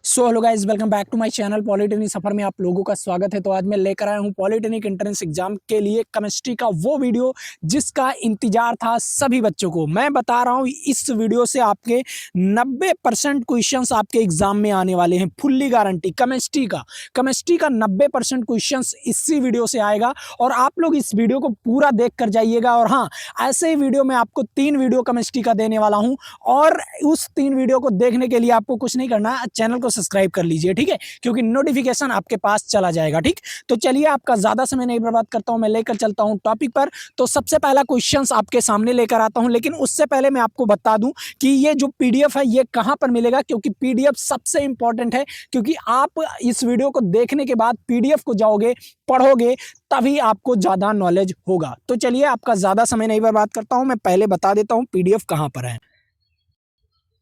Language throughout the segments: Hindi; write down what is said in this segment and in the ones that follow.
So hello guys, welcome back to my channel. Polytechnic सफर में आप लोगों का स्वागत है। तो आज मैं लेकर आया हूं पॉलिटेक्निक एंट्रेंस एग्जाम के लिए केमिस्ट्री का वो वीडियो जिसका इंतजार था सभी बच्चों को। मैं बता रहा हूं इस वीडियो से आपके 90% क्वेश्चंस आपके एग्जाम में आने वाले हैं, फुल्ली गारंटी। केमिस्ट्री का 90% क्वेश्चंस इसी वीडियो से आएगा और आप लोग इस वीडियो को पूरा देख कर जाइएगा। और हाँ, ऐसे ही वीडियो मैं आपको 3 वीडियो केमिस्ट्री का देने वाला हूं और उस 3 वीडियो को देखने के लिए आपको कुछ नहीं करना, चैनल को सब्सक्राइब कर लीजिए, ठीक है, क्योंकि नोटिफिकेशन आपके पास चला जाएगा। ठीक, तो चलिए आपका ज्यादा समय नहीं बर्बाद करता हूं, मैं लेकर चलता हूं टॉपिक पर। तो सबसे पहला क्वेश्चंस आपके सामने लेकर आता हूं, लेकिन उससे पहले मैं आपको बता दूं कि ये जो पीडीएफ है ये कहां पर मिलेगा, क्योंकि पीडीएफ सबसे इंपॉर्टेंट है। क्योंकि आप इस वीडियो को देखने के बाद पीडीएफ को जाओगे, पढ़ोगे, तभी आपको ज्यादा नॉलेज होगा। तो चलिए आपका ज्यादा समय नहीं बर्बाद करता हूं, मैं पहले बता देता हूं पीडीएफ कहां पर है।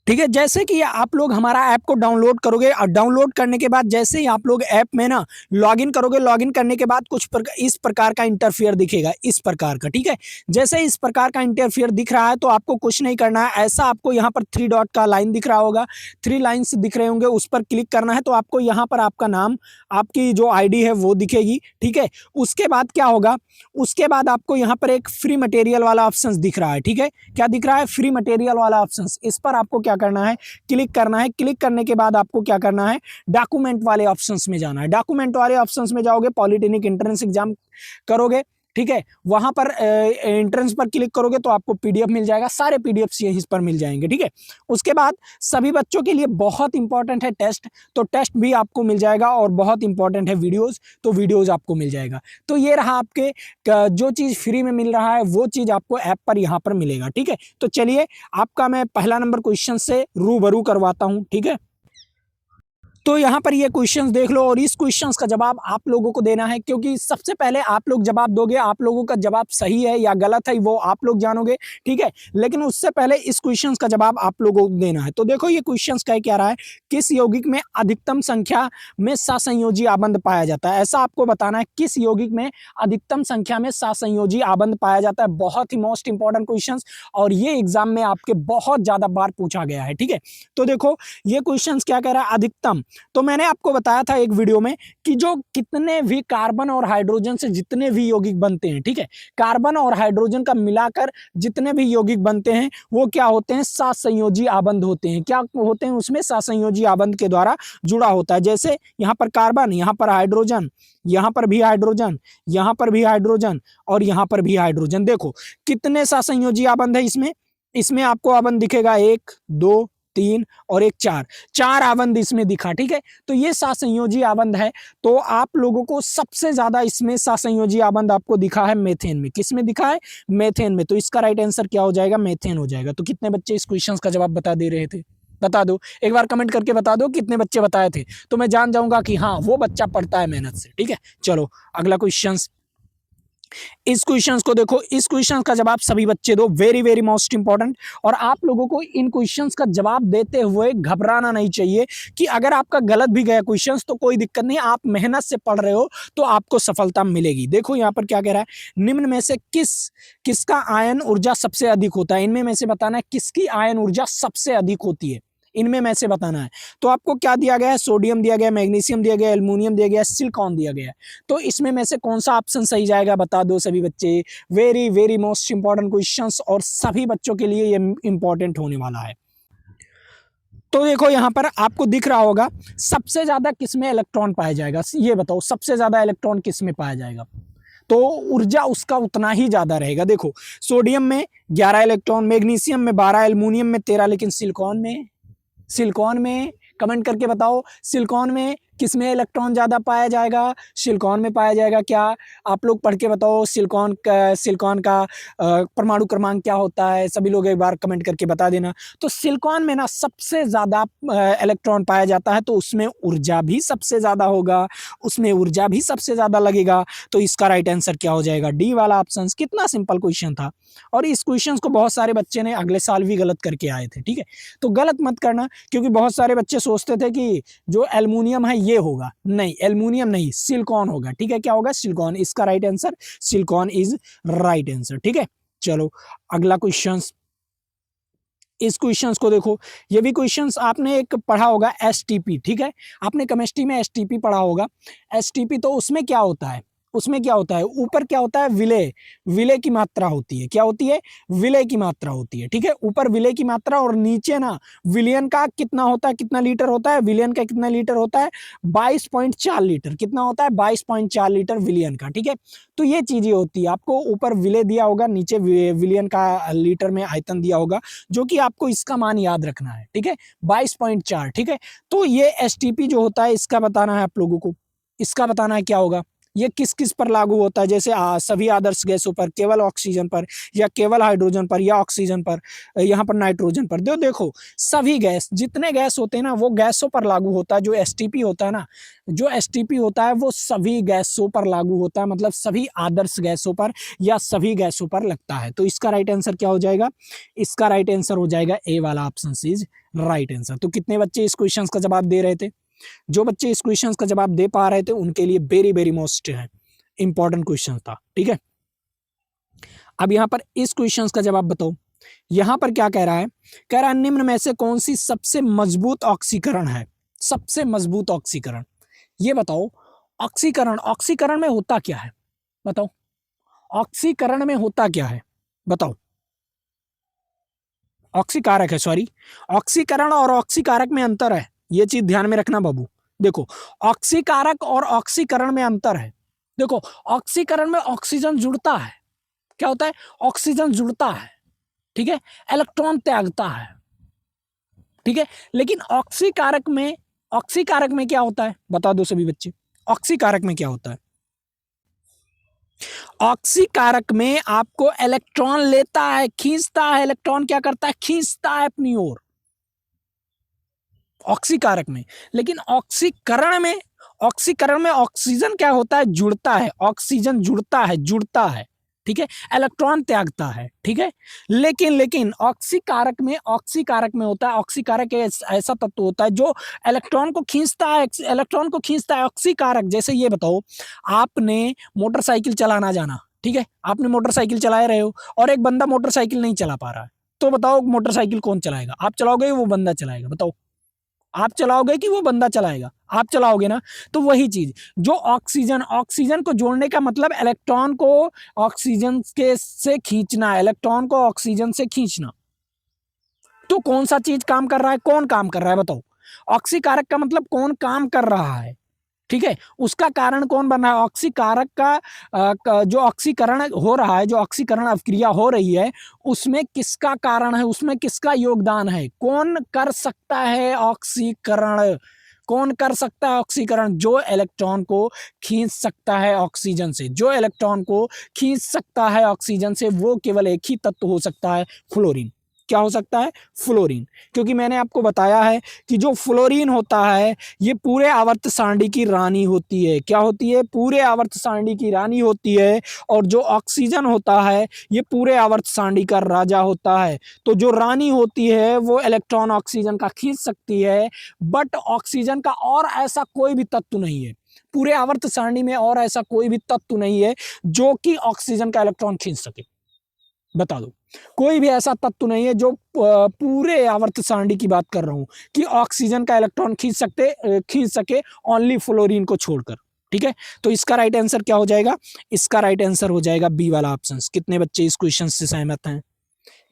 ठीक है, जैसे कि आप लोग हमारा ऐप को डाउनलोड करोगे और डाउनलोड करने के बाद जैसे ही आप लोग ऐप में ना लॉगिन करोगे, लॉगिन करने के बाद इस प्रकार का इंटरफेयर दिखेगा, इस प्रकार का। ठीक है, जैसे इस प्रकार का इंटरफेयर दिख रहा है तो आपको कुछ नहीं करना है। ऐसा आपको यहाँ पर 3 डॉट का लाइन दिख रहा होगा, 3 लाइन्स दिख रहे होंगे, उस पर क्लिक करना है। तो आपको यहाँ पर आपका नाम, आपकी जो आईडी है वो दिखेगी। ठीक है, उसके बाद क्या होगा, उसके बाद आपको यहाँ पर एक फ्री मटेरियल वाला ऑप्शन दिख रहा है। ठीक है, क्या दिख रहा है? फ्री मटेरियल वाला ऑप्शन। इस पर आपको क्या करना है? क्लिक करना है। क्लिक करने के बाद आपको क्या करना है? डॉक्यूमेंट वाले ऑप्शंस में जाना है। डॉक्यूमेंट वाले ऑप्शंस में जाओगे, पॉलिटेक्निक एंट्रेंस एग्जाम करोगे, ठीक है, वहां पर एंट्रेंस पर क्लिक करोगे तो आपको पीडीएफ मिल जाएगा, सारे पीडीएफ यहीं पर मिल जाएंगे। ठीक है, उसके बाद सभी बच्चों के लिए बहुत इंपॉर्टेंट है टेस्ट, तो टेस्ट भी आपको मिल जाएगा और बहुत इंपॉर्टेंट है वीडियोस, तो वीडियोस आपको मिल जाएगा। तो ये रहा आपके जो चीज फ्री में मिल रहा है वो चीज आपको ऐप पर यहाँ पर मिलेगा। ठीक है, तो चलिए आपका मैं पहला नंबर क्वेश्चन से रूबरू करवाता हूँ। ठीक है, तो यहाँ पर ये क्वेश्चंस देख लो और इस क्वेश्चंस का जवाब आप लोगों को देना है, क्योंकि सबसे पहले आप लोग जवाब दोगे, आप लोगों का जवाब सही है या गलत है वो आप लोग जानोगे। ठीक है, लेकिन उससे पहले इस क्वेश्चंस का जवाब आप लोगों को देना है। तो देखो ये क्वेश्चंस कह क्या रहा है, किस यौगिक में अधिकतम संख्या में सहसंयोजी आबंध पाया जाता है। ऐसा आपको बताना है, किस यौगिक में अधिकतम संख्या में सहसंयोजी आबंध पाया जाता है। बहुत ही मोस्ट इंपॉर्टेंट क्वेश्चन और ये एग्जाम में आपके बहुत ज्यादा बार पूछा गया है। ठीक है, तो देखो ये क्वेश्चन क्या कह रहा है, अधिकतम। तो मैंने आपको बताया था एक वीडियो में कि जो कितने भी कार्बन और हाइड्रोजन से जितने भी यौगिक बनते हैं, ठीक है, कार्बन और हाइड्रोजन का मिलाकर जितने भी यौगिक बनते हैं वो क्या होते हैं? सहसंयोजी आबंध होते हैं। क्या होते हैं? उसमें सहसंयोजी आबंध के द्वारा जुड़ा होता है। जैसे यहाँ पर कार्बन, यहाँ पर हाइड्रोजन, यहाँ पर भी हाइड्रोजन, यहाँ पर भी हाइड्रोजन और यहाँ पर भी हाइड्रोजन। देखो कितने सहसंयोजी आबंध है इसमें। इसमें आपको आबंध दिखेगा 1 2 3 और एक 4, 4 आबंध इसमें दिखा। ठीक है, तो ये सहसंयोजी आबंध है। तो आप लोगों को सबसे ज्यादा इसमें सहसंयोजी आबंध आपको दिखा है मेथेन में। किस में दिखा है? मेथेन में। तो इसका राइट आंसर क्या हो जाएगा? मेथेन हो जाएगा। तो कितने बच्चे इस क्वेश्चन का जवाब बता दे रहे थे? बता दो, एक बार कमेंट करके बता दो कितने बच्चे बताए थे, तो मैं जान जाऊंगा कि हाँ वो बच्चा पढ़ता है मेहनत से। ठीक है, चलो अगला क्वेश्चन। इस क्वेश्चंस को देखो, इस क्वेश्चंस का जवाब सभी बच्चे दो, वेरी वेरी मोस्ट इंपॉर्टेंट। और आप लोगों को इन क्वेश्चंस का जवाब देते हुए घबराना नहीं चाहिए कि अगर आपका गलत भी गया क्वेश्चंस तो कोई दिक्कत नहीं, आप मेहनत से पढ़ रहे हो तो आपको सफलता मिलेगी। देखो यहाँ पर क्या कह रहा है, निम्न में से किसका आयन ऊर्जा सबसे अधिक होता है। इनमें में से बताना है किसकी आयन ऊर्जा सबसे अधिक होती है, इनमें में से बताना है। तो आपको क्या दिया गया है? सोडियम दिया गया, मैग्नीशियम दिया गया, एल्युमिनियम दिया गया, सिलिकॉन दिया गया है। तो इसमें में से कौन सा ऑप्शन सही जाएगा बता दो सभी बच्चे। Very very most important questions और सभी बच्चों के लिए ये इंपॉर्टेंट होने वाला है। तो देखो यहाँ पर आपको दिख रहा होगा सबसे ज्यादा किसमें इलेक्ट्रॉन पाया जाएगा, ये बताओ सबसे ज्यादा इलेक्ट्रॉन किसमें पाया जाएगा। तो ऊर्जा उसका उतना ही ज्यादा रहेगा। देखो सोडियम में 11 इलेक्ट्रॉन, मैग्नीशियम में 12, एल्युमिनियम में 13, लेकिन सिलिकॉन में कमेंट करके बताओ सिलिकॉन में किसमें इलेक्ट्रॉन ज्यादा पाया जाएगा। सिलिकॉन में पाया जाएगा। क्या आप लोग पढ़ के बताओ सिलिकॉन का परमाणु क्रमांक क्या होता है, सभी लोग एक बार कमेंट करके बता देना। तो सिलिकॉन में ना सबसे ज्यादा इलेक्ट्रॉन पाया जाता है, तो उसमें ऊर्जा भी सबसे ज्यादा होगा, उसमें ऊर्जा भी सबसे ज्यादा लगेगा। तो इसका राइट आंसर क्या हो जाएगा? डी वाला ऑप्शन। कितना सिंपल क्वेश्चन था और इस क्वेश्चन को बहुत सारे बच्चे ने अगले साल भी गलत करके आए थे। ठीक है, तो गलत मत करना, क्योंकि बहुत सारे बच्चे सोचते थे कि जो एल्युमिनियम है ये होगा, नहीं एल्युमिनियम नहीं, सिलिकॉन होगा। ठीक है, क्या होगा? सिलिकॉन। इसका right answer silicon is right answer. ठीक है, चलो अगला क्वेश्चन। इस क्वेश्चंस को देखो, ये भी क्वेश्चंस आपने एक पढ़ा होगा एसटीपी, ठीक है, आपने केमिस्ट्री में एसटीपी पढ़ा होगा। एसटीपी तो उसमें क्या होता है, उसमें क्या होता है, ऊपर क्या होता है, विलेय, विलेय की मात्रा होती है, क्या होती है, विलेय की मात्रा होती है, ठीक है, ऊपर विलेय की मात्रा और नीचे ना विलियन का कितना होता है, कितना लीटर होता है, विलियन का कितना लीटर होता है, 22.4 लीटर, कितना होता है, 22.4 लीटर विलियन का, ठीक है। तो ये चीजें होती है, आपको ऊपर विलेय दिया होगा, नीचे विलियन का लीटर में आयतन दिया होगा, जो कि आपको इसका मान याद रखना है, ठीक है, 22.4, ठीक है। तो ये एसटीपी जो होता है इसका बताना है आप लोगों को, इसका बताना है क्या होगा, ये किस किस पर लागू होता है, जैसे सभी आदर्श गैसों पर, केवल ऑक्सीजन पर, या केवल हाइड्रोजन पर, या ऑक्सीजन पर, यहाँ पर नाइट्रोजन पर, देखो सभी गैस, जितने गैस होते हैं ना वो गैसों पर लागू होता है। जो एसटीपी होता है ना, जो एसटीपी होता है वो सभी गैसों पर लागू होता है, मतलब सभी आदर्श गैसों पर या सभी गैसों पर लगता है। तो इसका राइट आंसर क्या हो जाएगा, इसका राइट आंसर हो जाएगा ए वाला ऑप्शन इज राइट आंसर। तो कितने बच्चे इस क्वेश्चन का जवाब दे रहे थे, जो बच्चे इस क्वेश्चन का जवाब दे पा रहे थे उनके लिए वेरी वेरी मोस्ट है इंपॉर्टेंट क्वेश्चन था, ठीक है। अब यहां पर इस क्वेश्चन का जवाब बताओ, यहां पर क्या कह रहा है, कह रहा है निम्न में से कौन सी सबसे मजबूत ऑक्सीकरण है, सबसे मजबूत ऑक्सीकरण, ये बताओ। ऑक्सीकरण, ऑक्सीकरण में होता क्या है बताओ, ऑक्सीकरण में होता क्या है बताओ, ऑक्सीकारक है, सॉरी, ऑक्सीकरण और ऑक्सीकारक में अंतर है, ये चीज ध्यान में रखना बाबू। देखो ऑक्सीकारक और ऑक्सीकरण में अंतर है। देखो ऑक्सीकरण में ऑक्सीजन जुड़ता है, क्या होता है, ऑक्सीजन जुड़ता है, ठीक है, इलेक्ट्रॉन त्यागता है, ठीक है। लेकिन ऑक्सीकारक में, ऑक्सीकारक में क्या होता है बता दो सभी बच्चे, ऑक्सीकारक में क्या होता है, ऑक्सीकारक में आपको इलेक्ट्रॉन लेता है, खींचता है, इलेक्ट्रॉन क्या करता है, खींचता है अपनी ओर, ऑक्सीकारक में। लेकिन ऑक्सीकरण में, ऑक्सीकरण में ऑक्सीजन क्या होता है, जुड़ता है, ऑक्सीजन जुड़ता है, जुड़ता है, ठीक है, इलेक्ट्रॉन त्यागता है, ठीक है। लेकिन लेकिन ऑक्सीकारक में, ऑक्सीकारक में होता है, ऑक्सीकारक ऐसा तत्व होता है जो इलेक्ट्रॉन को खींचता है, इलेक्ट्रॉन को खींचता है, ऑक्सीकारक। जैसे ये बताओ, आपने मोटरसाइकिल चलाना जाना, ठीक है, आपने मोटरसाइकिल चला रहे हो और एक बंदा मोटरसाइकिल नहीं चला पा रहा है, तो बताओ मोटरसाइकिल कौन चलाएगा, आप चलाओगे वो बंदा चलाएगा, बताओ आप चलाओगे कि वो बंदा चलाएगा, आप चलाओगे ना। तो वही चीज, जो ऑक्सीजन, ऑक्सीजन को जोड़ने का मतलब इलेक्ट्रॉन को ऑक्सीजन के से खींचना, इलेक्ट्रॉन को ऑक्सीजन से खींचना। तो कौन सा चीज काम कर रहा है, कौन काम कर रहा है बताओ, ऑक्सीकारक का मतलब कौन काम कर रहा है, ठीक है, उसका कारण कौन बन रहा है, ऑक्सीकारक का जो ऑक्सीकरण हो रहा है, जो ऑक्सीकरण अभिक्रिया हो रही है उसमें किसका कारण है, उसमें किसका योगदान है, कौन कर सकता है ऑक्सीकरण, कौन कर सकता है ऑक्सीकरण, जो इलेक्ट्रॉन को खींच सकता है ऑक्सीजन से, जो इलेक्ट्रॉन को खींच सकता है ऑक्सीजन से वो केवल एक ही तत्व हो सकता है, फ्लोरीन। क्या हो सकता है, फ्लोरीन। क्योंकि मैंने आपको बताया है कि जो फ्लोरीन होता है ये पूरे आवर्त सारणी की रानी होती है, क्या होती है, पूरे आवर्त सारणी की रानी होती है। और जो ऑक्सीजन होता है ये पूरे आवर्त सारणी का राजा होता है। तो जो रानी होती है वो इलेक्ट्रॉन ऑक्सीजन का खींच सकती है, बट ऑक्सीजन का और ऐसा कोई भी तत्व नहीं है, पूरे आवर्त सारणी में और ऐसा कोई भी तत्व नहीं है जो कि ऑक्सीजन का इलेक्ट्रॉन खींच सके। बता दो, कोई भी ऐसा तत्व नहीं है जो पूरे आवर्त सारणी की बात कर रहा हूं कि ऑक्सीजन का इलेक्ट्रॉन खींच सके ओनली फ्लोरीन को छोड़कर, ठीक है। तो इसका राइट आंसर क्या हो जाएगा, इसका राइट आंसर हो जाएगा बी वाला ऑप्शन। कितने बच्चे इस क्वेश्चन से सहमत हैं,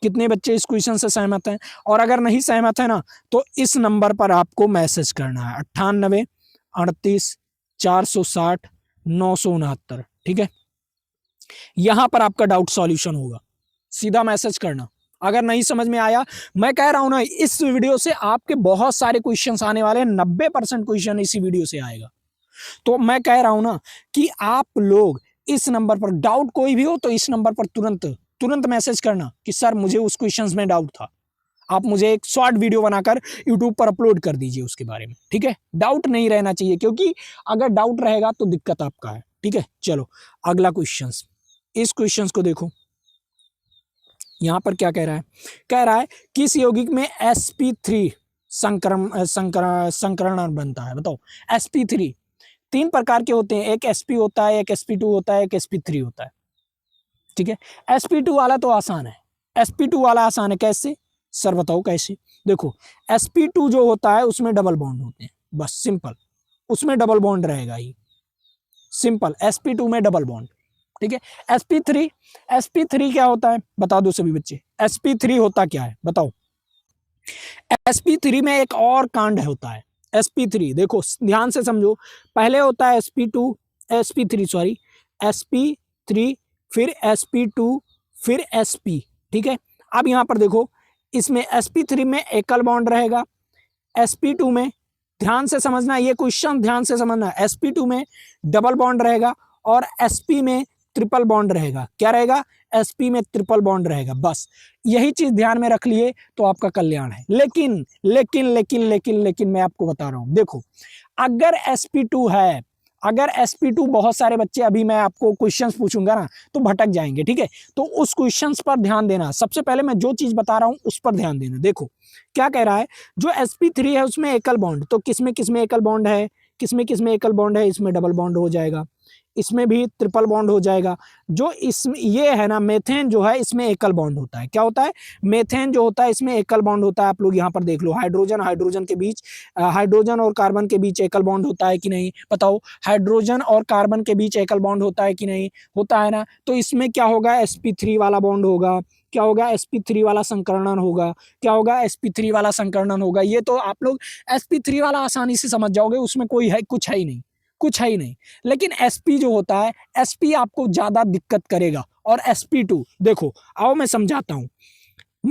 कितने बच्चे इस क्वेश्चन से सहमत हैं। और अगर नहीं सहमत है ना तो इस नंबर पर आपको मैसेज करना है 98 38 460 969, ठीक है। यहां पर आपका डाउट सॉल्यूशन होगा, सीधा मैसेज करना। अगर नहीं समझ में आया, मैं कह रहा हूं ना इस वीडियो से आपके बहुत सारे क्वेश्चंस आने वाले हैं, 90% क्वेश्चन इसी वीडियो से आएगा। तो मैं कह रहा हूं ना कि आप लोग इस नंबर पर डाउट कोई भी हो तो इस नंबर पर तुरंत तुरंत मैसेज करना कि सर मुझे उस क्वेश्चंस में डाउट था, आप मुझे एक शॉर्ट वीडियो बनाकर यूट्यूब पर अपलोड कर दीजिए उसके बारे में, ठीक है। डाउट नहीं रहना चाहिए, क्योंकि अगर डाउट रहेगा तो दिक्कत आपका है, ठीक है। चलो अगला क्वेश्चन, इस क्वेश्चन को देखो, यहां पर क्या कह रहा है, कह रहा है किस यौगिक में sp3 संकरण बनता है, बताओ। sp3 तीन प्रकार के होते हैं, एक sp होता है, एक sp2 होता है, एक sp3 होता है, ठीक है। sp2 वाला तो आसान है, sp2 वाला आसान है, कैसे, सर बताओ कैसे? देखो sp2 जो होता है उसमें डबल बॉन्ड होते हैं, बस सिंपल, उसमें डबल बॉन्ड रहेगा ही, सिंपल, sp2 में डबल बॉन्ड। ठीक है। sp3 क्या होता है बता दो सभी बच्चे, sp3 होता क्या है बताओ? sp3 में एक और कांड होता है। sp3 देखो ध्यान से समझो, पहले होता है sp3 सॉरी, sp3 फिर sp2 फिर sp। ठीक है। अब यहां पर देखो, इसमें sp3 में एकल बॉन्ड रहेगा, sp2 में, ध्यान से समझना ये क्वेश्चन, ध्यान से समझना, sp2 में डबल बॉन्ड रहेगा और sp में ट्रिपल बॉन्ड रहेगा। क्या रहेगा? sp में ट्रिपल बॉन्ड रहेगा। बस यही चीज ध्यान में रख लिए तो आपका कल्याण है। लेकिन लेकिन लेकिन लेकिन लेकिन मैं आपको बता रहा हूं, देखो अगर sp2 है, अगर sp2 बहुत सारे बच्चे, अभी मैं आपको क्वेश्चंस पूछूंगा ना तो भटक जाएंगे। ठीक है। तो उस क्वेश्चंस पर ध्यान देना, सबसे पहले मैं जो चीज बता रहा हूं उस पर ध्यान देना। देखो क्या कह रहा है, जो sp3 है उसमें एकल बॉन्ड, तो किसमें किसमें एकल बॉन्ड है, किसमें किसमें एकल बॉन्ड है, इसमें डबल बॉन्ड हो जाएगा, इसमें भी ट्रिपल बॉन्ड हो जाएगा। जो इसमें ये है ना मेथेन जो है, इसमें एकल बॉन्ड होता है। क्या होता है? मेथेन जो होता है इसमें एकल बॉन्ड होता है। आप लोग यहाँ पर देख लो, हाइड्रोजन हाइड्रोजन के बीच, हाइड्रोजन और कार्बन के बीच एकल बॉन्ड होता है कि नहीं बताओ? हाइड्रोजन और कार्बन के बीच एकल बॉन्ड होता है कि नहीं? होता है ना। तो इसमें क्या होगा? sp3 वाला बॉन्ड होगा। क्या होगा? sp3 वाला संकरणन होगा। क्या होगा? sp3 वाला संकरणन होगा। ये तो आप लोग sp3 वाला आसानी से समझ जाओगे, उसमें कोई है कुछ है ही नहीं, कुछ है ही नहीं। लेकिन sp जो होता है, sp आपको ज्यादा दिक्कत करेगा। और sp2 देखो, आओ मैं समझाता हूं।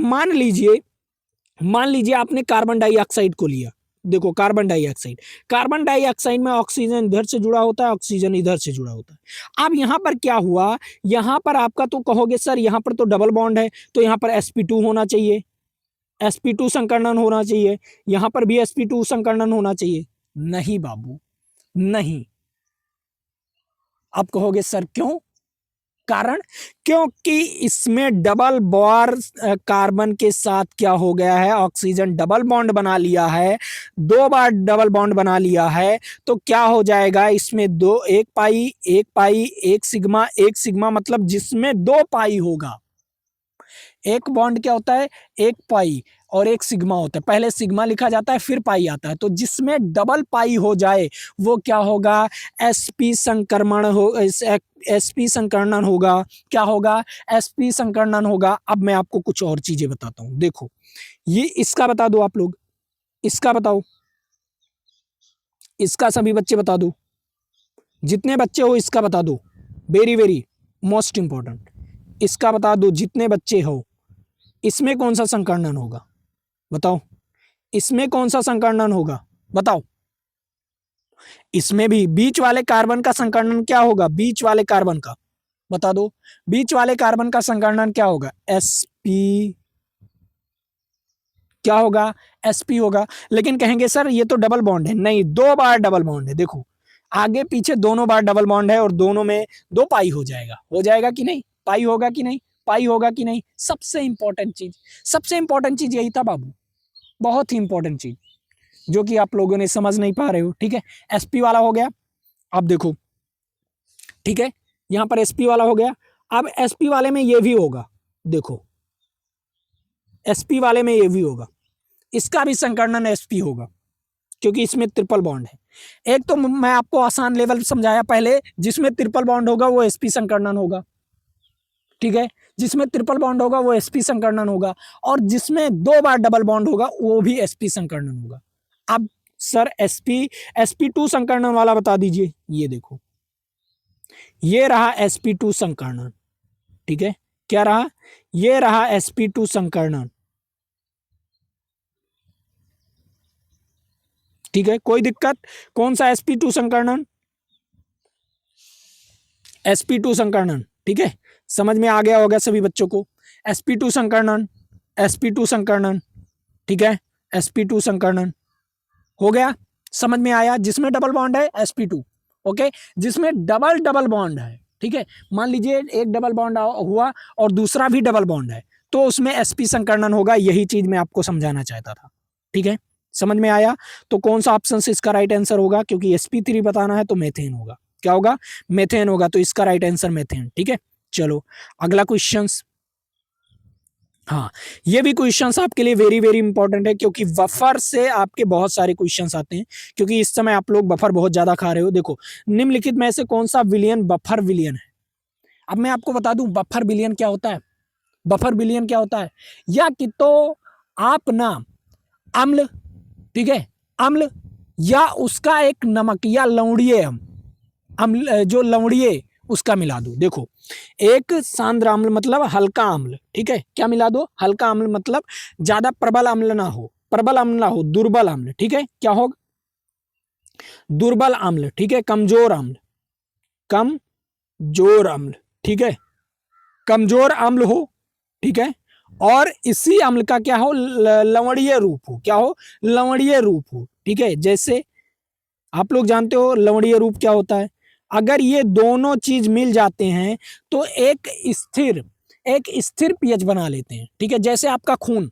मान लीजिए आपने कार्बन डाइऑक्साइड को लिया। देखो कार्बन डाइऑक्साइड में ऑक्सीजन इधर से जुड़ा होता है, ऑक्सीजन इधर से जुड़ा होता है। अब यहां पर क्या हुआ, यहां पर आपका तो कहोगे सर यहां पर तो डबल बॉन्ड है, तो यहां पर sp2 होना चाहिए, sp2 संकरणन होना चाहिए, यहां पर भी sp2 संकरणन होना चाहिए। नहीं बाबू, नहीं। आप कहोगे सर क्यों? कारण, क्योंकि इसमें डबल बॉन्ड कार्बन के साथ क्या हो गया है, ऑक्सीजन डबल बॉन्ड बना लिया है, 2 बार डबल बॉन्ड बना लिया है। तो क्या हो जाएगा इसमें, एक पाई एक सिग्मा मतलब जिसमें 2 पाई होगा। एक बॉन्ड क्या होता है, एक पाई और एक सिग्मा होता है। पहले सिग्मा लिखा जाता है फिर पाई आता है। तो जिसमें डबल पाई हो जाए वो क्या होगा, sp संक्रमण हो, sp संकरणन होगा। क्या होगा? sp संकरणन होगा। अब मैं आपको कुछ और चीजें बताता हूं। देखो ये इसका बता दो आप लोग, इसका बताओ, इसका सभी बच्चे बता दो, जितने बच्चे हो इसका बता दो, वेरी वेरी मोस्ट इंपॉर्टेंट, इसका बता दो जितने बच्चे हो। इसमें कौन सा संकरणन होगा बताओ? इसमें कौन सा संकरणन होगा बताओ? इसमें भी बीच वाले कार्बन का संकरणन क्या होगा, बीच वाले कार्बन का बता दो, बीच वाले कार्बन का संकरणन क्या होगा, sp। क्या होगा? sp होगा। लेकिन कहेंगे सर ये तो डबल बॉन्ड है, नहीं 2 बार डबल बॉन्ड है। देखो आगे पीछे दोनों बार डबल बॉन्ड है और दोनों में 2 पाई हो जाएगा, हो जाएगा कि नहीं? पाई होगा कि नहीं? पाई होगा कि नहीं? सबसे इंपॉर्टेंट चीज, सबसे इंपॉर्टेंट चीज यही था बाबू, बहुत ही इंपॉर्टेंट चीज जो कि आप लोगों ने समझ नहीं पा रहे हो। ठीक है। sp वाला हो गया। अब देखो, ठीक है, यहां पर sp वाला हो गया। अब sp वाले में ये भी होगा, देखो sp वाले में ये भी होगा, इसका भी संकरणन sp होगा क्योंकि इसमें ट्रिपल बॉन्ड है। एक तो मैं आपको आसान लेवल समझाया पहले, जिसमें ट्रिपल बॉन्ड होगा वो sp संकरणन होगा। ठीक है। जिसमें ट्रिपल बॉन्ड होगा वो sp संकरणन होगा, और जिसमें 2 बार डबल बॉन्ड होगा वो भी sp संकरणन होगा। अब सर sp2 संकरणन वाला बता दीजिए। ये देखो ये रहा sp2 संकरणन। ठीक है। क्या रहा? ये रहा sp2 संकरणन। ठीक है, कोई दिक्कत? कौन सा sp2 संकरणन? sp2 संकरणन। ठीक है, समझ में आ गया होगा सभी बच्चों को। sp2 संकरणन, sp2 संकरणन। ठीक है, sp2 संकरणन हो गया, समझ में आया? जिसमें डबल बॉन्ड है sp2। ओके, जिसमें डबल डबल बॉन्ड है, ठीक है, मान लीजिए एक डबल बॉन्ड हुआ और दूसरा भी डबल बॉन्ड है, तो उसमें sp संकरणन होगा। यही चीज मैं आपको समझाना चाहता था। ठीक है, समझ में आया? तो कौन सा ऑप्शन से इसका राइट आंसर होगा, क्योंकि sp3 बताना है तो मेथेन होगा। क्या होगा? मेथेन होगा। तो इसका राइट आंसर मेथेन। ठीक है, चलो अगला क्वेश्चन। हाँ, ये भी क्वेश्चंस आपके लिए वेरी वेरी इंपॉर्टेंट है, क्योंकि बफर से आपके बहुत सारे क्वेश्चंस आते हैं, क्योंकि इस समय आप लोग बफर बहुत ज्यादा खा रहे हो। देखो, निम्नलिखित में से कौन सा विलियन बफर विलियन है? अब मैं आपको बता दूं बफर विलियन क्या होता है। बफर विलियन क्या होता है? या कि तो आप ना अम्ल, ठीक है, अम्ल या उसका एक नमक या लवणीय अम्ल, जो लवणीय उसका मिला दो। देखो, एक सांद्र अम्ल मतलब हल्का अम्ल, ठीक है, क्या मिला दो? हल्का अम्ल मतलब ज्यादा प्रबल अम्ल ना हो, प्रबल अम्ल ना हो, दुर्बल अम्ल, ठीक है, क्या हो? दुर्बल अम्ल, ठीक है, कमजोर अम्ल, कमजोर अम्ल, ठीक है, कमजोर अम्ल हो, ठीक है, और इसी अम्ल का क्या हो? लवणीय रूप हो। क्या हो? लवणीय रूप हो, ठीक है। जैसे आप लोग जानते हो लवणीय रूप क्या होता है। अगर ये दोनों चीज मिल जाते हैं तो स्थिर एक स्थिर पीएच बना लेते हैं, ठीक है। जैसे आपका खून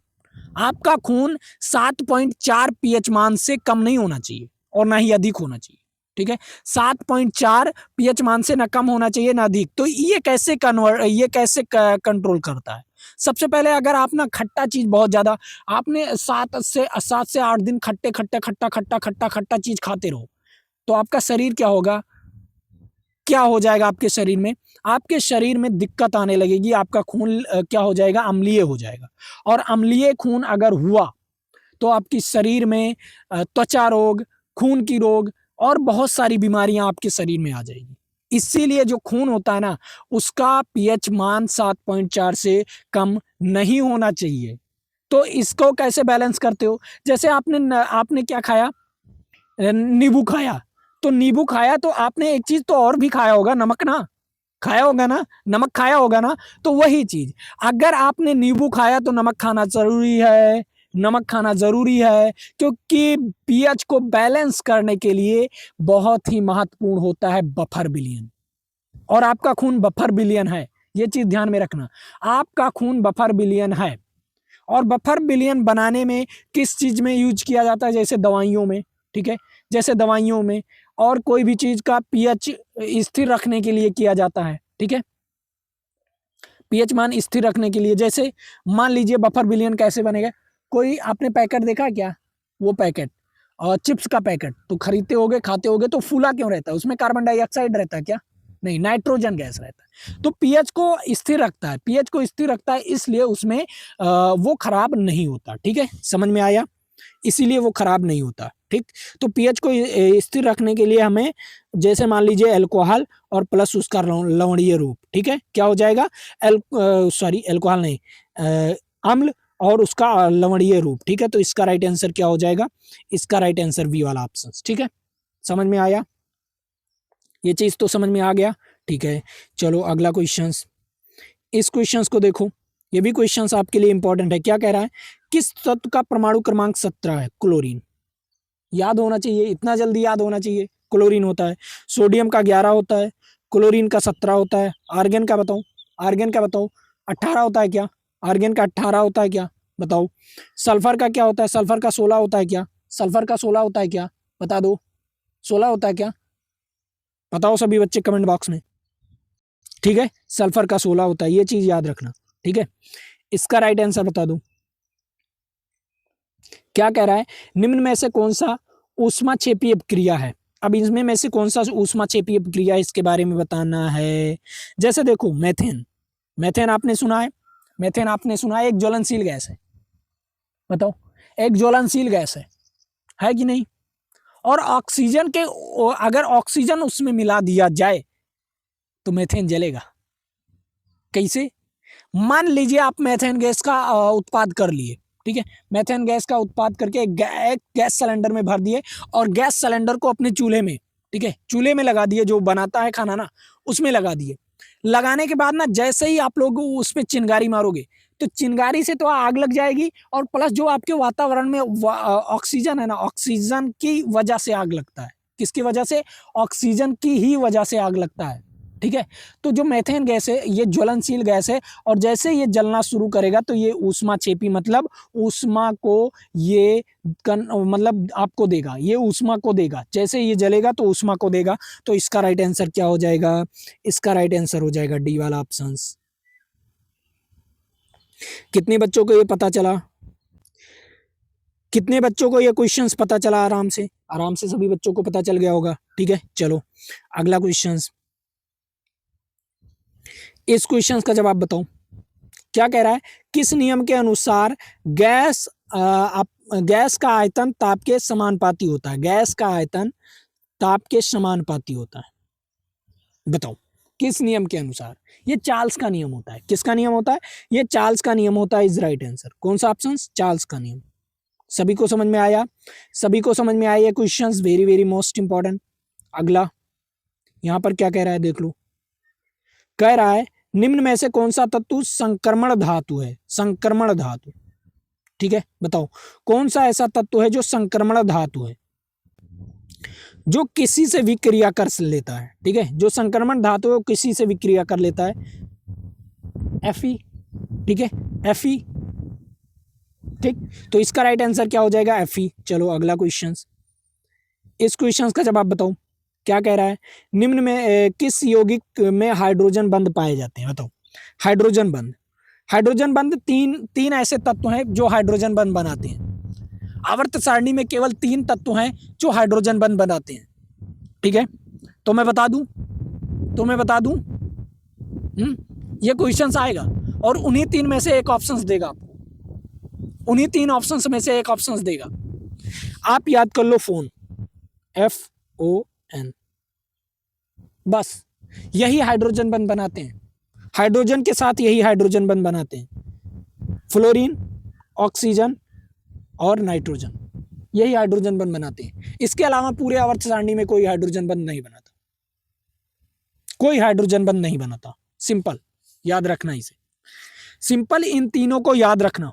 7.4 पीएच मान से कम नहीं होना चाहिए और ना ही अधिक होना चाहिए, ठीक है। 7.4 पीएच मान से ना कम होना चाहिए ना अधिक। तो ये कैसे कंट्रोल करता है? सबसे पहले अगर आप ना खट्टा चीज बहुत ज्यादा, आपने 7 से 8 दिन खट्टे खट्टे खट्टा खट्टा खट्टा खट्टा चीज खाते रहो, तो आपका शरीर क्या होगा? क्या हो जाएगा आपके शरीर में? आपके शरीर में दिक्कत आने लगेगी, आपका खून क्या हो जाएगा? अम्लीय हो जाएगा। और अम्लीय खून अगर हुआ तो आपकी शरीर में त्वचा रोग, खून की रोग और बहुत सारी बीमारियां आपके शरीर में आ जाएगी। इसीलिए जो खून होता है ना, उसका पीएच मान 7.4 से कम नहीं होना चाहिए। तो इसको कैसे बैलेंस करते हो? जैसे आपने क्या खाया? नींबू खाया। तो नींबू खाया तो आपने एक चीज तो और भी खाया होगा, नमक ना? खाया होगा ना? नमक खाया होगा ना? तो वही चीज, अगर आपने नींबू खाया तो नमक खाना जरूरी है। नमक खाना जरूरी है, क्योंकि पीएच को बैलेंस करने के लिए बहुत ही महत्वपूर्ण होता है बफर विलियन। और आपका खून बफर विलियन है, ये चीज ध्यान में रखना। आपका खून बफर विलियन है। और बफर विलियन बनाने में किस चीज में यूज किया जाता है? जैसे दवाइयों में, ठीक है, जैसे दवाइयों में और कोई भी चीज का पीएच स्थिर रखने के लिए किया जाता है, ठीक है। पीएच मान स्थिर रखने के लिए, जैसे मान लीजिए बफर विलियन कैसे बनेगा? कोई आपने पैकेट देखा क्या? वो पैकेट और चिप्स का पैकेट तो खरीदते होगे, खाते होगे, तो फूला क्यों रहता है? उसमें कार्बन डाइऑक्साइड रहता है क्या? नहीं, नाइट्रोजन गैस रहता है। तो पीएच को स्थिर रखता है, पीएच को स्थिर रखता है, इसलिए उसमें वो खराब नहीं होता, ठीक है, समझ में आया? इसीलिए वो खराब नहीं होता, ठीक। तो पीएच को स्थिर रखने के लिए हमें, जैसे मान लीजिए अल्कोहल और प्लस उसका लवणीय रूप, ठीक है, क्या हो जाएगा? सॉरी, अल्कोहल नहीं, अम्ल और उसका लवणीय रूप, ठीक है। तो इसका राइट आंसर क्या हो जाएगा? इसका राइट आंसर बी वाला ऑप्शन, ठीक है। समझ में आया? ये चीज तो समझ में आ गया, ठीक है। चलो अगला क्वेश्चन, इस क्वेश्चंस को देखो, ये भी क्वेश्चंस आपके लिए इंपॉर्टेंट है। क्या कह रहा है? किस तत्व का परमाणु क्रमांक 17 है? क्लोरीन। याद होना चाहिए, इतना जल्दी याद होना चाहिए। क्लोरीन होता है। सोडियम का 11 होता है, क्लोरीन का 17 होता है। आर्गन का बताओ, आर्गन का बताओ, 18 होता है क्या? आर्गन का 18 होता है क्या? बताओ। सल्फर का क्या होता है? सल्फर का 16 होता है क्या? सल्फर का 16 होता है क्या? बता दो, 16 होता है क्या? बताओ सभी बच्चे कमेंट बॉक्स में, ठीक है। सल्फर का 16 होता है, ये चीज याद रखना, ठीक है। इसका राइट आंसर बता दो। क्या कह रहा है? निम्न में से कौन सा ऊष्माक्षेपीय क्रिया है? अब इसमें में से कौन सा ऊष्माक्षेपीय क्रिया है, इसके बारे में बताना है। जैसे देखो, मेथेन, मेथेन आपने सुना है? मेथेन आपने सुना है, एक ज्वलनशील गैस है। बताओ, एक ज्वलनशील गैस है कि नहीं? और ऑक्सीजन के, अगर ऑक्सीजन उसमें मिला दिया जाए तो मेथेन जलेगा। कैसे? मान लीजिए आप मेथेन गैस का उत्पाद कर लिए, ठीक है। मेथेन गैस का उत्पाद करके एक गैस सिलेंडर में भर दिए और गैस सिलेंडर को अपने चूल्हे में, ठीक है, चूल्हे में लगा दिए, जो बनाता है खाना ना, उसमें लगा दिए। लगाने के बाद ना, जैसे ही आप लोग उसमें चिंगारी मारोगे तो चिंगारी से तो आग लग जाएगी, और प्लस जो आपके वातावरण में ऑक्सीजन है ना, ऑक्सीजन की वजह से आग लगता है। किसकी वजह से? ऑक्सीजन की ही वजह से आग लगता है, ठीक है। तो जो मेथेन गैस है, ये ज्वलनशील गैस है, और जैसे ये जलना शुरू करेगा तो ये ऊष्माक्षेपी, मतलब ऊष्मा को ये मतलब आपको देगा, ये ऊष्मा को देगा। जैसे ये जलेगा तो ऊष्मा को देगा। तो इसका राइट आंसर क्या हो जाएगा? इसका राइट आंसर हो जाएगा डी वाला ऑप्शन। कितने बच्चों को ये पता चला? कितने बच्चों को ये क्वेश्चंस पता चला? आराम से सभी बच्चों को पता चल गया होगा। ठीक है, चलो अगला क्वेश्चंस। इस क्वेश्चंस का जवाब बताओ। क्या कह रहा है? किस नियम के अनुसार गैस का आयतन ताप के समानुपाती होता है? गैस का आयतन ताप के समानुपाती होता है, बताओ किस नियम के अनुसार? ये चार्ल्स का नियम होता है। किसका नियम होता है? ये चार्ल्स का नियम होता है। Is right answer. कौन सा ऑप्शन? चार्ल्स का नियम। सभी को समझ में आया? सभी को समझ में आया ये questions? Very very most important. अगला यहां पर क्या कह रहा है देख लो। कह रहा है निम्न में से कौन सा तत्व संक्रमण धातु है? संक्रमण धातु। ठीक है, बताओ कौन सा ऐसा तत्व है जो संक्रमण धातु है, जो किसी से विक्रिया कर लेता है? ठीक है, जो संक्रमण धातु है वो किसी से विक्रिया कर लेता है। Fe। ठीक है, Fe। ठीक, तो इसका राइट आंसर क्या हो जाएगा? Fe। चलो अगला क्वेश्चन। इस क्वेश्चन का जवाब बताओ। क्या कह रहा है? निम्न में किस यौगिक में हाइड्रोजन बंध पाए जाते हैं? बताओ। हाइड्रोजन बंध। हाइड्रोजन बंध तीन ऐसे तत्व हैं जो हाइड्रोजन बंध बनाते हैं। आवर्त सारणी में केवल 3 तत्व हैं जो हाइड्रोजन बंध बनाते हैं। ठीक है, तो मैं बता दूं ये क्वेश्चंस आएगा और उन्हीं 3 में से एक ऑप्शंस देगा आपको। उन्हीं 3 ऑप्शंस में से एक ऑप्शंस देगा। आप याद कर लो फोन, FON। बस यही हाइड्रोजन बंध बनाते हैं। हाइड्रोजन के साथ यही हाइड्रोजन बंध बनाते हैं। फ्लोरीन, ऑक्सीजन और नाइट्रोजन, यही हाइड्रोजन बंध बनाते हैं। इसके अलावा पूरे आवर्त सारणी में कोई हाइड्रोजन बंध नहीं बनाता। कोई हाइड्रोजन बंध नहीं बनाता। सिंपल, याद रखना इसे। सिंपल इन तीनों को याद रखना,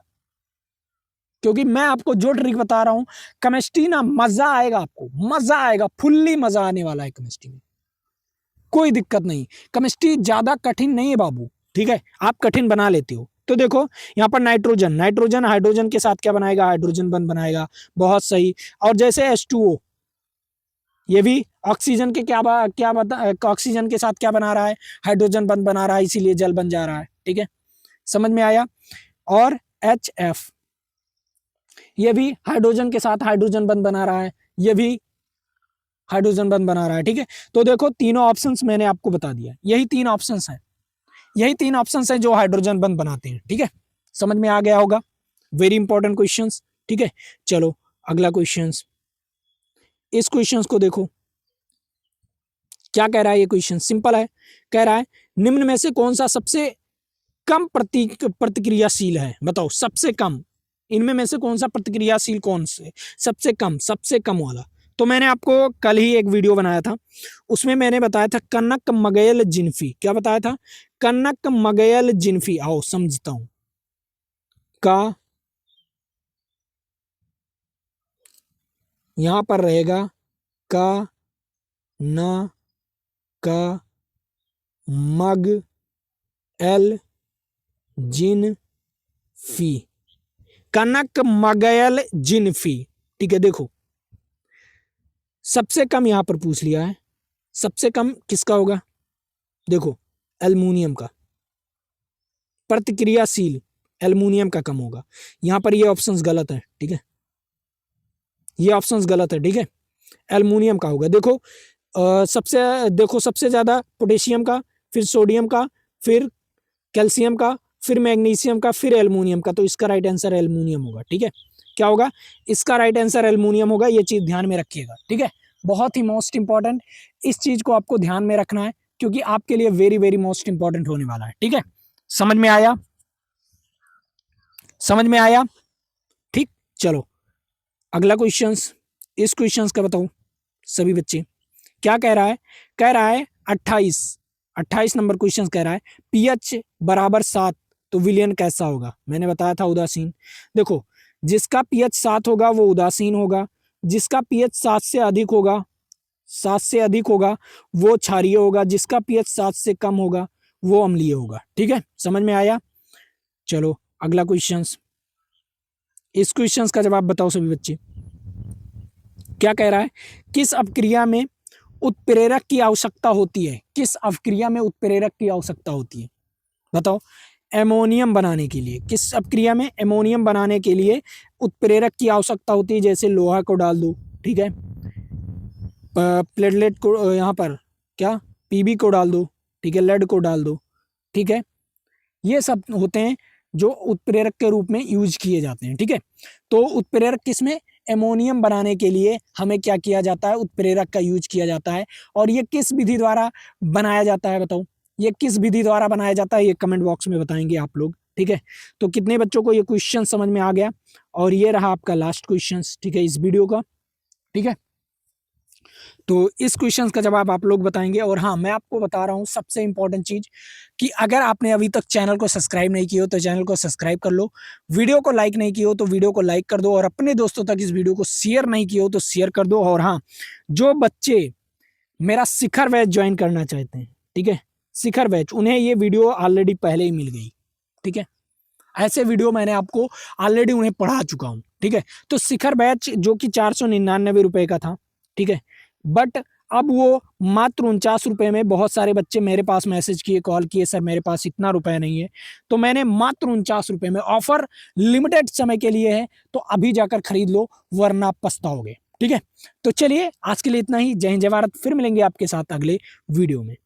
क्योंकि मैं आपको जो ट्रिक बता रहा हूं, केमिस्ट्री ना मजा आएगा आपको, मजा आएगा, फुल्ली मजा आने वाला है केमिस्ट्री में। कोई दिक्कत नहीं, केमिस्ट्री ज्यादा कठिन नहीं है बाबू। ठीक है, आप कठिन बना लेते हो। तो देखो यहाँ पर नाइट्रोजन हाइड्रोजन के साथ क्या बनाएगा? हाइड्रोजन बंध बनाएगा। बहुत सही। और जैसे H2O, ये भी ऑक्सीजन के ऑक्सीजन के साथ क्या बना रहा है? हाइड्रोजन बंध बना रहा है, इसीलिए जल बन जा रहा है। ठीक है, समझ में आया? और HF, ये भी हाइड्रोजन के साथ हाइड्रोजन बंध बना रहा है, ये भी हाइड्रोजन बंध बना रहा है। ठीक है, तो देखो तीनों ऑप्शंस मैंने आपको बता दिया। यही 3 ऑप्शंस हैं, यही 3 ऑप्शंस हैं जो हाइड्रोजन बंध बनाते हैं। ठीक है, समझ में आ गया होगा? Very important questions. ठीक है, चलो अगला क्वेश्चंस। इस क्वेश्चंस को देखो। क्या कह रहा है ये क्वेश्चन? सिंपल है। कह रहा है निम्न में से कौन सा सबसे कम प्रतिक्रियाशील है? बताओ सबसे कम। इनमें में से कौन सा प्रतिक्रियाशील, कौन से सबसे कम वाला? तो मैंने आपको कल ही एक वीडियो बनाया था, उसमें मैंने बताया था कनक मगयल जिन्फी। क्या बताया था? कनक मगयल जिन्फी। आओ समझता हूं। का यहां पर रहेगा का न का मग एल जिन्फी। कनक मगयल जिन्फी। ठीक है, देखो सबसे कम यहां पर पूछ लिया है। सबसे कम किसका होगा? देखो एल्युमिनियम का। प्रतिक्रियाशील एल्युमिनियम का कम होगा। यहां पर ये ऑप्शंस गलत है। ठीक है, ये ऑप्शंस गलत है। ठीक है, एल्युमिनियम का होगा। देखो सबसे ज्यादा पोटेशियम का, फिर सोडियम का, फिर कैल्शियम का, फिर मैग्नीशियम का, फिर एल्युमिनियम का। तो इसका राइट आंसर एल्युमिनियम होगा। ठीक है, क्या होगा? इसका राइट आंसर एल्युमिनियम होगा। ये चीज ध्यान में रखिएगा। ठीक है, बहुत ही मोस्ट इंपॉर्टेंट, इस चीज को आपको ध्यान में रखना है, क्योंकि आपके लिए वेरी वेरी मोस्ट इंपॉर्टेंट होने वाला है। ठीक है, समझ में आया? समझ में आया? ठीक, चलो अगला क्वेश्चंस। इस क्वेश्चंस का बताओ सभी बच्चे। क्या कह रहा है? कह रहा है 28 नंबर क्वेश्चन कह रहा है pH बराबर 7 तो विलयन कैसा होगा? मैंने बताया था उदासीन। देखो जिसका pH 7 होगा वो उदासीन होगा, जिसका pH 7 से अधिक होगा वो क्षारीय होगा, जिसका pH 7 से कम होगा वो अम्लीय होगा। ठीक है, समझ में आया? चलो अगला क्वेश्चन। इस क्वेश्चन का जवाब बताओ सभी बच्चे। क्या कह रहा है? किस अपक्रिया में उत्प्रेरक की आवश्यकता होती है? किस अपक्रिया में उत्प्रेरक की आवश्यकता होती है? बताओ। एमोनियम बनाने के लिए, किस अपक्रिया में? एमोनियम बनाने के लिए उत्प्रेरक की आवश्यकता होती है, जैसे लोहा को डाल दो, ठीक है, प्लेटलेट को यहाँ पर क्या पीबी को डाल दो, ठीक है, लेड को डाल दो, ठीक है, ये सब होते हैं जो उत्प्रेरक के रूप में यूज किए जाते हैं, ठीक है। तो उत्प्रेरक किसमें? एमोनियम बनाने के लिए हमें क्या किया जाता है? उत्प्रेरक का यूज किया जाता है। और ये किस विधि द्वारा बनाया जाता है, बताओ ये किस विधि द्वारा बनाया जाता है? ये कमेंट बॉक्स में बताएंगे आप लोग, ठीक है। तो कितने बच्चों को ये क्वेश्चन समझ में आ गया? और ये रहा आपका लास्ट क्वेश्चन, ठीक है, इस वीडियो का, ठीक है। तो इस क्वेश्चन का जवाब आप लोग बताएंगे। और हाँ, मैं आपको बता रहा हूँ सबसे इंपॉर्टेंट चीज कि अगर आपने अभी तक चैनल को सब्सक्राइब नहीं किया हो तो चैनल को सब्सक्राइब कर लो, वीडियो को लाइक नहीं किया हो तो वीडियो को लाइक कर दो, और अपने दोस्तों तक इस वीडियो को शेयर नहीं किया हो तो शेयर कर दो। और हाँ, जो बच्चे मेरा शिखर बैच ज्वाइन करना चाहते हैं, ठीक है, शिखर बैच, उन्हें ये वीडियो ऑलरेडी पहले ही मिल गई, ठीक है, ऐसे वीडियो मैंने आपको ऑलरेडी उन्हें पढ़ा चुका हूँ, ठीक है। तो शिखर बैच जो कि 499 रुपए का था, ठीक है, बट अब वो मात्र 49 रुपए में, बहुत सारे बच्चे मेरे पास मैसेज किए, कॉल किए, सर मेरे पास इतना रुपए नहीं है, तो मैंने मात्र 49 रुपए में, ऑफर लिमिटेड समय के लिए है, तो अभी जाकर खरीद लो वरना पछताओगे, ठीक है। तो चलिए आज के लिए इतना ही। जय हिंद जय भारत, फिर मिलेंगे आपके साथ अगले वीडियो में।